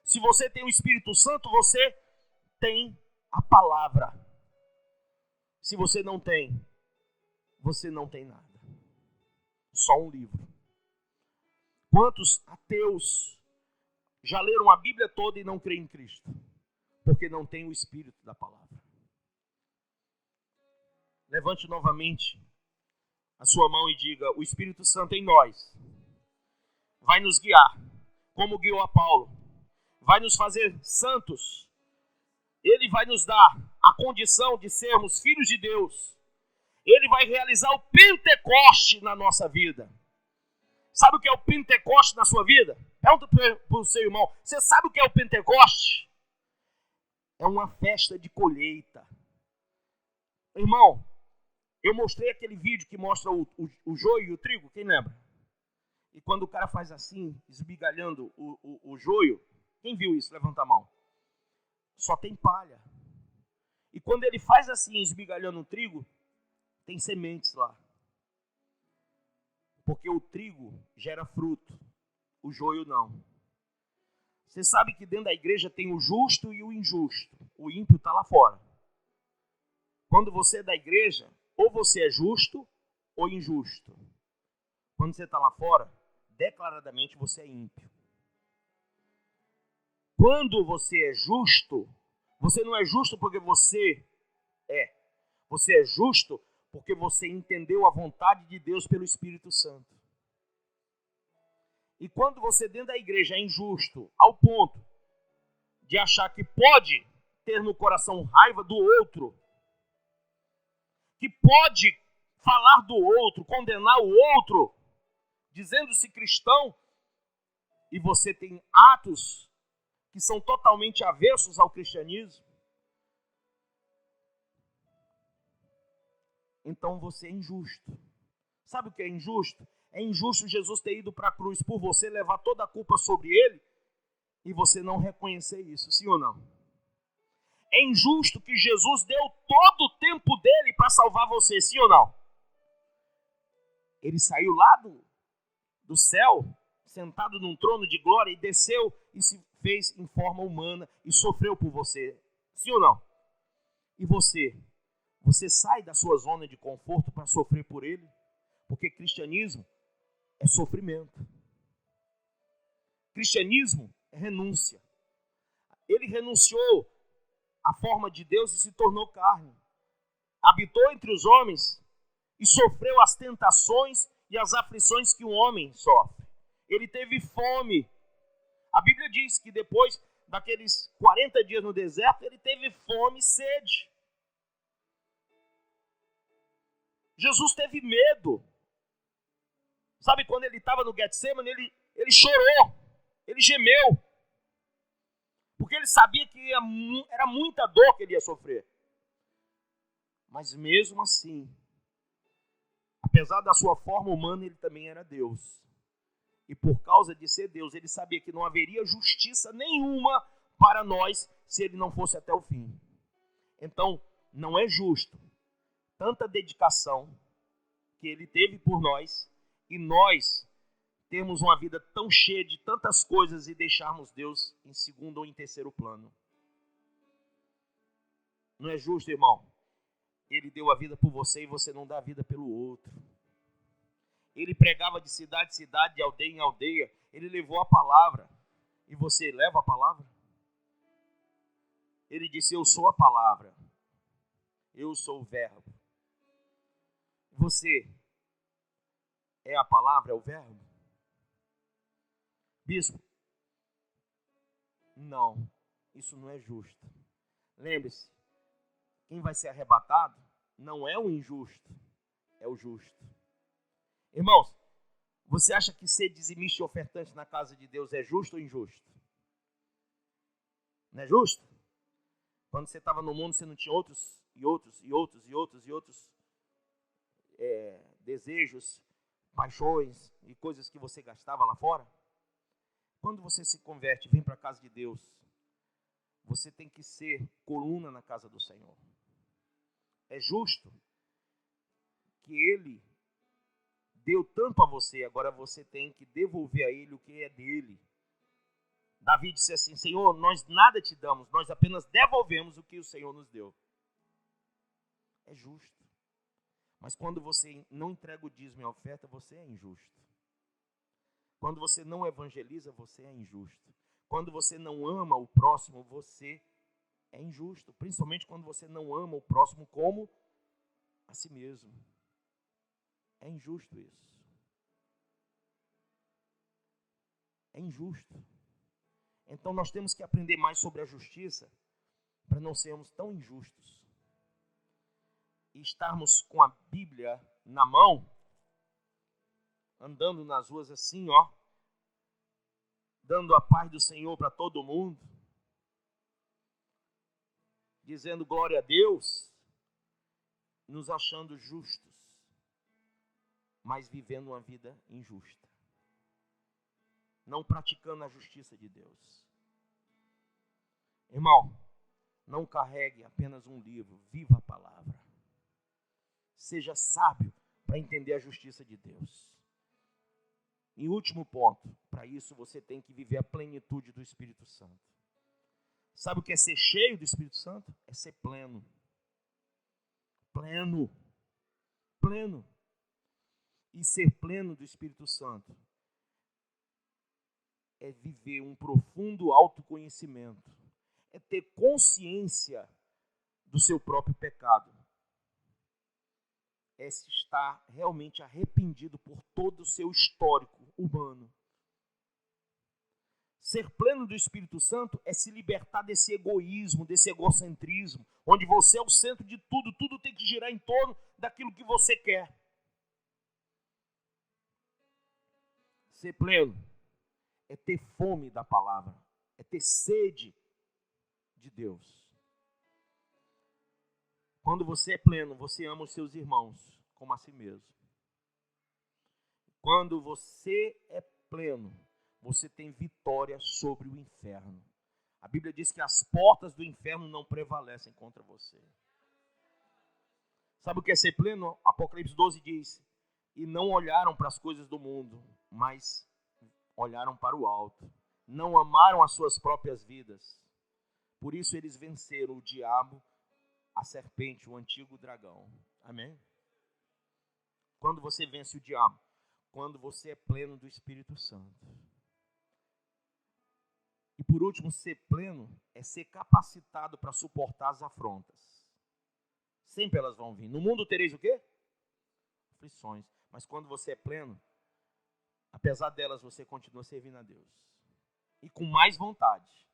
A: Se você tem o Espírito Santo, você tem a palavra. Se você não tem, você não tem nada. Só um livro. Quantos ateus já leram a Bíblia toda e não creem em Cristo? Porque não tem o Espírito da palavra. Levante novamente a sua mão e diga, o Espírito Santo em nós vai nos guiar, como guiou a Paulo. Vai nos fazer santos. Ele vai nos dar a condição de sermos filhos de Deus. Ele vai realizar o Pentecoste na nossa vida. Sabe o que é o Pentecoste na sua vida? Pergunta para o seu irmão. Você sabe o que é o Pentecoste? É uma festa de colheita. Irmão, eu mostrei aquele vídeo que mostra o joio e o trigo, quem lembra? E quando o cara faz assim, esmigalhando o joio, quem viu isso? Levanta a mão. Só tem palha. E quando ele faz assim, esmigalhando o trigo, tem sementes lá. Porque o trigo gera fruto, o joio não. Você sabe que dentro da igreja tem o justo e o injusto. O ímpio está lá fora. Quando você é da igreja, ou você é justo ou injusto. Quando você está lá fora, declaradamente você é ímpio. Quando você é justo, você não é justo porque você é. Você é justo porque você entendeu a vontade de Deus pelo Espírito Santo. E quando você dentro da igreja é injusto, ao ponto de achar que pode ter no coração raiva do outro, que pode falar do outro, condenar o outro, dizendo-se cristão, e você tem atos que são totalmente avessos ao cristianismo, então você é injusto. Sabe o que é injusto? É injusto Jesus ter ido para a cruz por você, levar toda a culpa sobre ele, e você não reconhecer isso, sim ou não? É injusto que Jesus deu todo o tempo dele para salvar você, sim ou não? Ele saiu lá do céu, sentado num trono de glória, e desceu e se fez em forma humana e sofreu por você, sim ou não? E você sai da sua zona de conforto para sofrer por ele? Porque cristianismo é sofrimento. Cristianismo é renúncia. Ele renunciou à forma de Deus e se tornou carne. Habitou entre os homens e sofreu as tentações e as aflições que o homem sofre. Ele teve fome. A Bíblia diz que depois daqueles 40 dias no deserto, ele teve fome e sede. Jesus teve medo. Sabe quando ele estava no Getsemane, ele chorou, ele gemeu. Porque ele sabia que era muita dor que ele ia sofrer. Mas mesmo assim, apesar da sua forma humana, ele também era Deus. E por causa de ser Deus, ele sabia que não haveria justiça nenhuma para nós se ele não fosse até o fim. Então, não é justo tanta dedicação que ele teve por nós e nós termos uma vida tão cheia de tantas coisas e deixarmos Deus em segundo ou em terceiro plano. Não é justo, irmão. Ele deu a vida por você e você não dá a vida pelo outro. Ele pregava de cidade em cidade, de aldeia em aldeia. Ele levou a palavra. E você leva a palavra? Ele disse, eu sou a palavra. Eu sou o verbo. Você é a palavra, é o verbo? Bispo, não, isso não é justo. Lembre-se, quem vai ser arrebatado não é o injusto, é o justo. Irmãos, você acha que ser dizimista e ofertante na casa de Deus é justo ou injusto? Não é justo? Quando você estava no mundo, você não tinha outros desejos, paixões e coisas que você gastava lá fora? Quando você se converte e vem para a casa de Deus, você tem que ser coluna na casa do Senhor. É justo que Ele deu tanto a você, agora você tem que devolver a Ele o que é dele. Davi disse assim, Senhor, nós nada te damos, nós apenas devolvemos o que o Senhor nos deu. É justo. Mas quando você não entrega o dízimo e a oferta, você é injusto. Quando você não evangeliza, você é injusto. Quando você não ama o próximo, você é injusto. Principalmente quando você não ama o próximo como a si mesmo. É injusto isso. É injusto. Então nós temos que aprender mais sobre a justiça para não sermos tão injustos. E estarmos com a Bíblia na mão, andando nas ruas assim, dando a paz do Senhor para todo mundo, dizendo glória a Deus, nos achando justos, mas vivendo uma vida injusta, não praticando a justiça de Deus. Irmão, não carregue apenas um livro, viva a palavra. Seja sábio para entender a justiça de Deus. E último ponto, para isso você tem que viver a plenitude do Espírito Santo. Sabe o que é ser cheio do Espírito Santo? É ser pleno. Pleno. Pleno. E ser pleno do Espírito Santo é viver um profundo autoconhecimento. É ter consciência do seu próprio pecado. É estar realmente arrependido por todo o seu histórico humano. Ser pleno do Espírito Santo é se libertar desse egoísmo, desse egocentrismo, onde você é o centro de tudo, tudo tem que girar em torno daquilo que você quer. Ser pleno é ter fome da palavra, é ter sede de Deus. Quando você é pleno, você ama os seus irmãos como a si mesmo. Quando você é pleno, você tem vitória sobre o inferno. A Bíblia diz que as portas do inferno não prevalecem contra você. Sabe o que é ser pleno? Apocalipse 12 diz, e não olharam para as coisas do mundo, mas olharam para o alto. Não amaram as suas próprias vidas. Por isso eles venceram o diabo, a serpente, o antigo dragão. Amém? Quando você vence o diabo? Quando você é pleno do Espírito Santo. E por último, ser pleno é ser capacitado para suportar as afrontas. Sempre elas vão vir. No mundo tereis o quê? Aflições. Mas quando você é pleno, apesar delas, você continua servindo a Deus. E com mais vontade.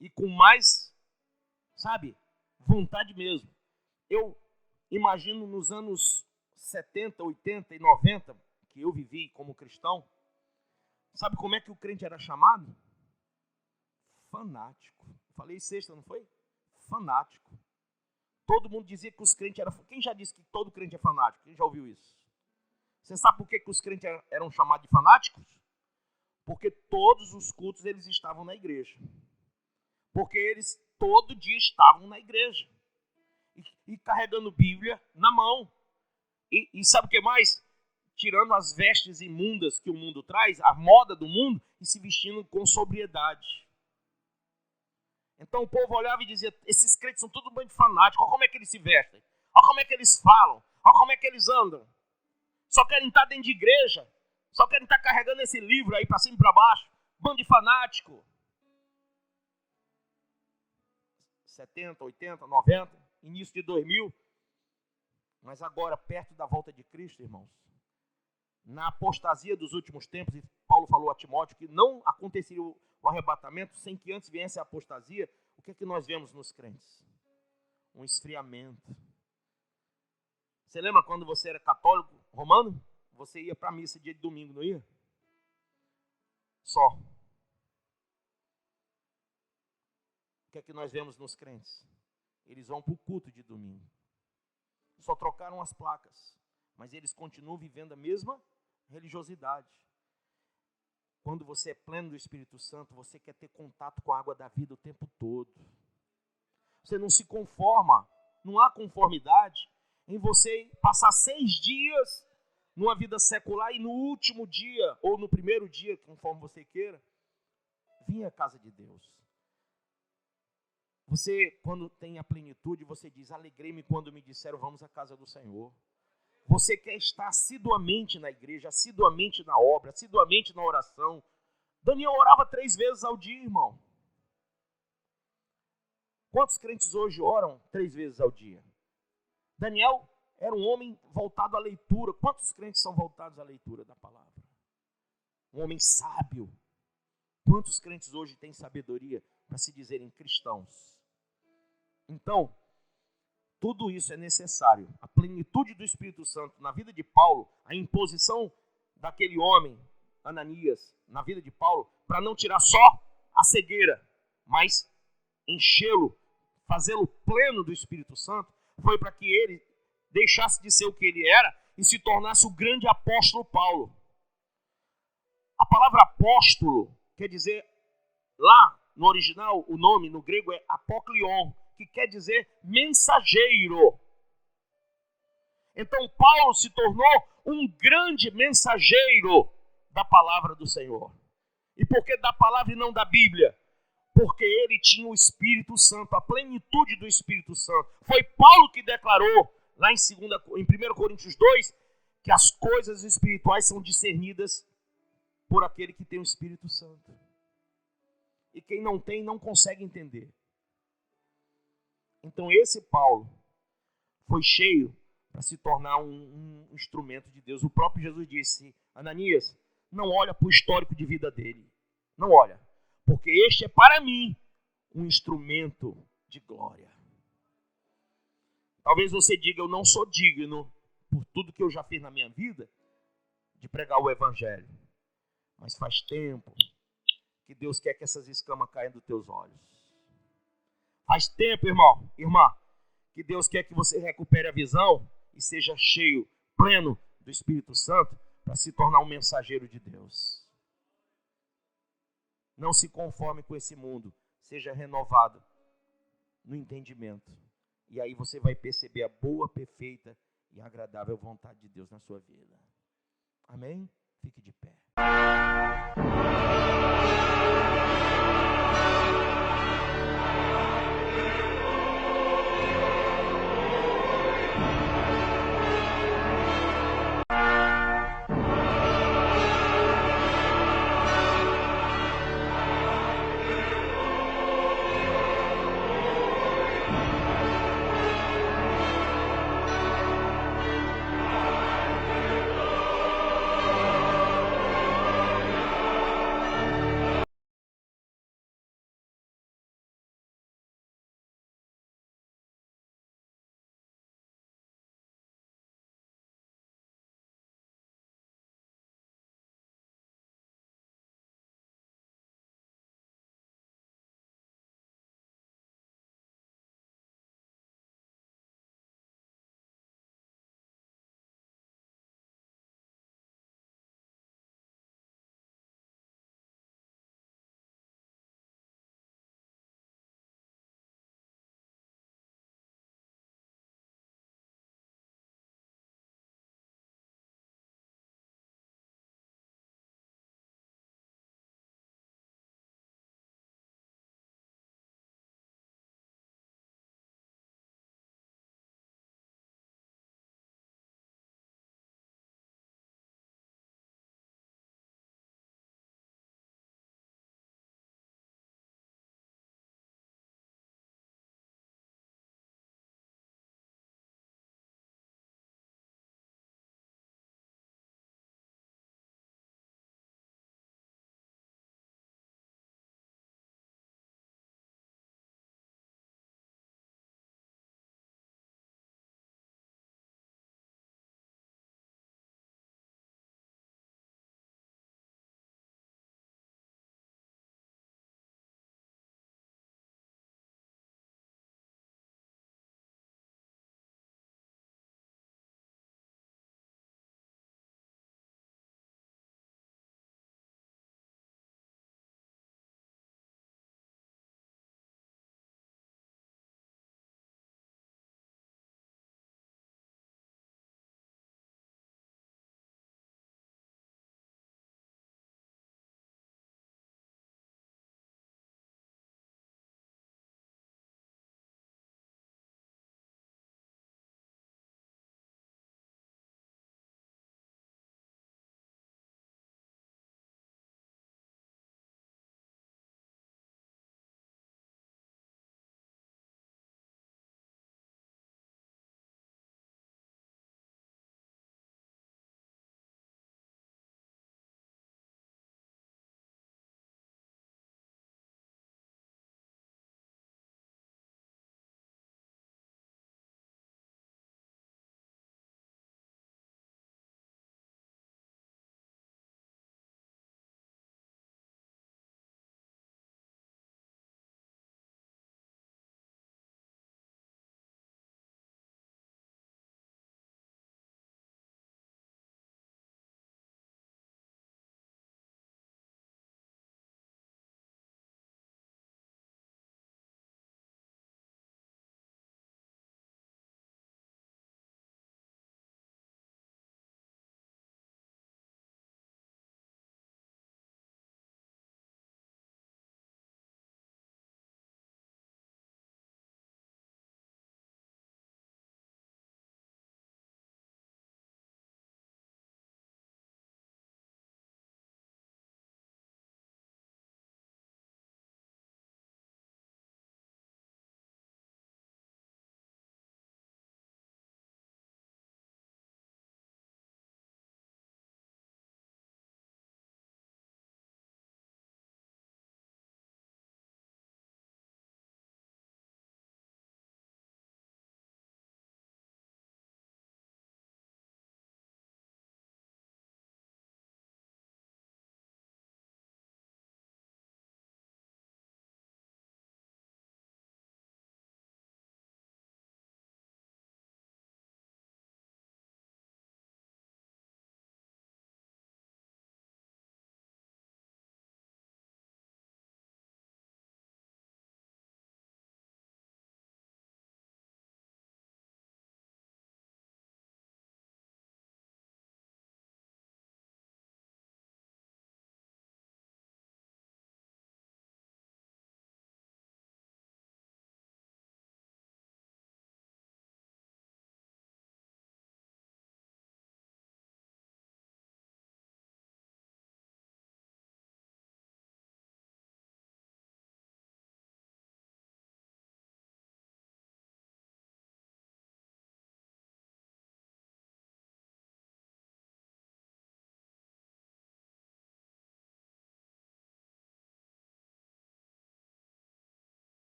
A: E com mais, vontade mesmo. Eu imagino nos anos 70, 80 e 90, que eu vivi como cristão, sabe como é que o crente era chamado? Fanático. Falei sexta, não foi? Fanático. Todo mundo dizia que os crentes eram... Quem já disse que todo crente é fanático? Quem já ouviu isso? Você sabe por que os crentes eram chamados de fanáticos? Porque todos os cultos eles estavam na igreja. Porque eles todo dia estavam na igreja. E carregando Bíblia na mão. E sabe o que mais? Tirando as vestes imundas que o mundo traz, a moda do mundo, e se vestindo com sobriedade. Então o povo olhava e dizia, esses crentes são tudo um bando de fanáticos, olha como é que eles se vestem, olha como é que eles falam, olha como é que eles andam. Só querem estar dentro de igreja, só querem estar carregando esse livro aí para cima e para baixo, bando de fanático. 70, 80, 90, início de 2000. Mas agora, perto da volta de Cristo, irmãos, na apostasia dos últimos tempos, e Paulo falou a Timóteo que não aconteceria o arrebatamento sem que antes viesse a apostasia, o que é que nós vemos nos crentes? Um esfriamento. Você lembra quando você era católico romano? Você ia para a missa dia de domingo, não ia? Só. O que é que nós vemos nos crentes? Eles vão para o culto de domingo. Só trocaram as placas, mas eles continuam vivendo a mesma religiosidade. Quando você é pleno do Espírito Santo, você quer ter contato com a água da vida o tempo todo. Você não se conforma, não há conformidade em você passar 6 dias numa vida secular e no último dia, ou no primeiro dia, conforme você queira, vir à casa de Deus. Você, quando tem a plenitude, você diz, alegrei-me quando me disseram, vamos à casa do Senhor. Você quer estar assiduamente na igreja, assiduamente na obra, assiduamente na oração. Daniel orava 3 vezes ao dia, irmão. Quantos crentes hoje oram 3 vezes ao dia? Daniel era um homem voltado à leitura. Quantos crentes são voltados à leitura da palavra? Um homem sábio. Quantos crentes hoje têm sabedoria para se dizerem cristãos? Então, tudo isso é necessário. A plenitude do Espírito Santo na vida de Paulo, a imposição daquele homem, Ananias, na vida de Paulo, para não tirar só a cegueira, mas enchê-lo, fazê-lo pleno do Espírito Santo, foi para que ele deixasse de ser o que ele era e se tornasse o grande apóstolo Paulo. A palavra apóstolo quer dizer, lá no original, o nome no grego é apoklion, que quer dizer mensageiro. Então Paulo se tornou um grande mensageiro da palavra do Senhor. E por que da palavra e não da Bíblia? Porque ele tinha o Espírito Santo, a plenitude do Espírito Santo. Foi Paulo que declarou, lá em 1 Coríntios 2, que as coisas espirituais são discernidas por aquele que tem o Espírito Santo. E quem não tem, não consegue entender. Então esse Paulo foi cheio para se tornar um instrumento de Deus. O próprio Jesus disse, Ananias, não olha para o histórico de vida dele. Não olha. Porque este é para mim um instrumento de glória. Talvez você diga, eu não sou digno, por tudo que eu já fiz na minha vida, de pregar o evangelho. Mas faz tempo que Deus quer que essas escamas caiam dos teus olhos. Faz tempo, irmão, irmã, que Deus quer que você recupere a visão e seja cheio, pleno do Espírito Santo para se tornar um mensageiro de Deus. Não se conforme com esse mundo, seja renovado no entendimento. E aí você vai perceber a boa, perfeita e agradável vontade de Deus na sua vida. Amém? Fique de pé.